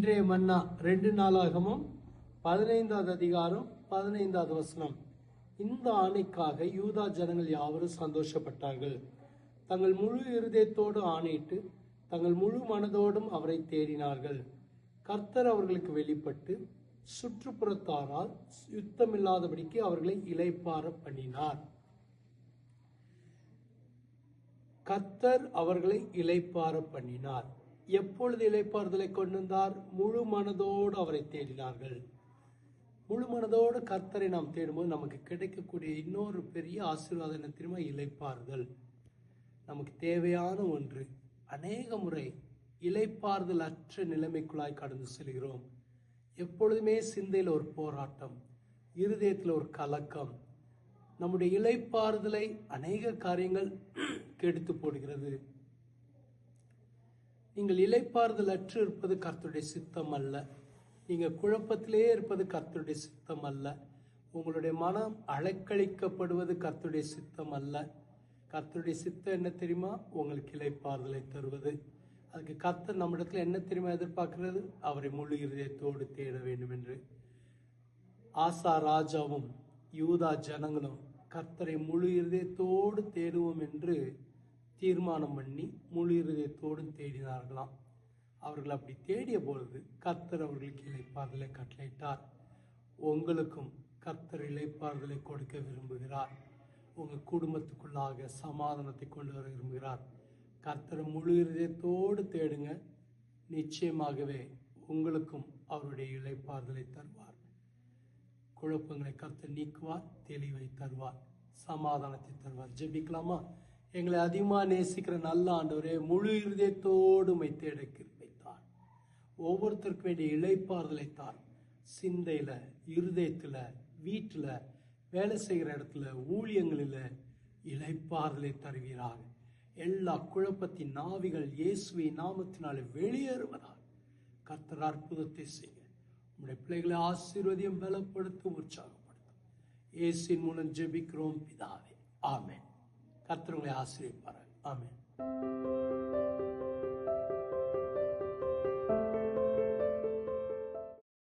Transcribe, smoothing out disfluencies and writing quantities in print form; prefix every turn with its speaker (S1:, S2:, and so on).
S1: இன்றைய மன்னா 2 நாளாகமும் 15வது அதிகாரம் 15வது வசனம். இந்த ஆணைக்காக யூதா ஜனங்கள் யாவரும் சந்தோஷப்பட்டார்கள். தங்கள் முழு இருதயத்தோடு ஆணையிட்டு தங்கள் முழு மனதோடும் அவரை தேடினார்கள். கர்த்தர் அவர்களுக்கு வெளிப்பட்டு சுற்றுப்புறத்தாரால் யுத்தமில்லாதபடிக்கு அவர்களை இளைப்பாற பண்ணினார். கர்த்தர் அவர்களை இளைப்பாற பண்ணினார். எப்பொழுது இளைப்பாறுதலை கொண்டு வந்தார்? முழு மனதோடு அவரை தேடினார்கள். முழு மனதோடு கர்த்தரை நாம் தேடும்போது நமக்கு கிடைக்கக்கூடிய இன்னொரு பெரிய ஆசீர்வாதம் என்ன தெரியுமா? இளைப்பாறுதல். நமக்கு தேவையான ஒன்று. அநேக முறை இளைப்பாறுதல் அற்ற நிலைமைக்குள்ளாய் கடந்து செல்கிறோம். எப்பொழுதுமே சிந்தையில் ஒரு போராட்டம், இருதயத்தில் ஒரு கலக்கம். நம்முடைய இளைப்பாறுதலை அநேக காரியங்கள் கெடுத்து போடுகிறது. நீங்கள் இளைப்பாறுதல் அற்று இருப்பது கர்த்தருடைய சித்தம் அல்ல. நீங்கள் குழப்பத்திலே இருப்பது கர்த்தருடைய சித்தம் அல்ல. உங்களுடைய மனம் அலைக்கழிக்கப்படுவது கர்த்தருடைய சித்தம் அல்ல. கர்த்தருடைய சித்தம் என்ன தெரியுமா? உங்களுக்கு இளைப்பாறுதலை தருவது. அதுக்கு கர்த்தர் நம்மிடத்தில் என்ன தெரியுமா எதிர்பார்க்கிறது? அவரை முழு இருதயத்தோடு தேட வேண்டும் என்று. ஆசா ராஜாவும் யூதா ஜனங்களும் கர்த்தரை முழு இருதயத்தோடு தேடுவோம் என்று தீர்மானம் பண்ணி முழு இருதயத்தோடு தேடினார்களாம். அவர்கள் அப்படி தேடிய பொழுது கர்த்தர் அவர்களுக்கு இளைப்பாறுதலை கட்டளையிட்டார். உங்களுக்கும் கர்த்தர் இளைப்பாறுதலை கொடுக்க விரும்புகிறார். உங்கள் குடும்பத்துக்குள்ளாக சமாதானத்தை கொண்டு வர விரும்புகிறார். கர்த்தரை முழு இருதயத்தோடு தேடுங்க. நிச்சயமாகவே உங்களுக்கும் அவருடைய இளைப்பாறுதலை தருவார். குழப்பங்களை கர்த்தர் நீக்குவார், தெளிவை தருவார், சமாதானத்தை தருவார். ஜெபிக்கலாமா? எங்களை அதிகமாக நேசிக்கிற நல்ல ஆண்டவரே, முழு இருதயத்தோடு உம்மை தேட கிருபை தார். ஒவ்வொருத்தருக்கு வேண்டிய இளைப்பாறுதலை தார். சிந்தையில, இருதயத்துல, வீட்டுல, வேலை செய்கிற இடத்துல, ஊழியங்களில் இளைப்பாறுதலை தருவீராக. எல்லா குழப்பத்தின் நாவிகள் இயேசுவின் நாமத்தினாலே வெளியேறுவதாக. கர்த்தர் அற்புதத்தை செய்ய உம்முடைய பிள்ளைகளை ஆசீர்வதியும், பலப்படுத்தும், உற்சாகப்படுத்தும். இயேசுவின் மூலம் ஜெபிக்கிறோம் பிதாவே, ஆமென். கர்த்தர் உங்களை ஆசீர்வதிப்பார். ஆமென்.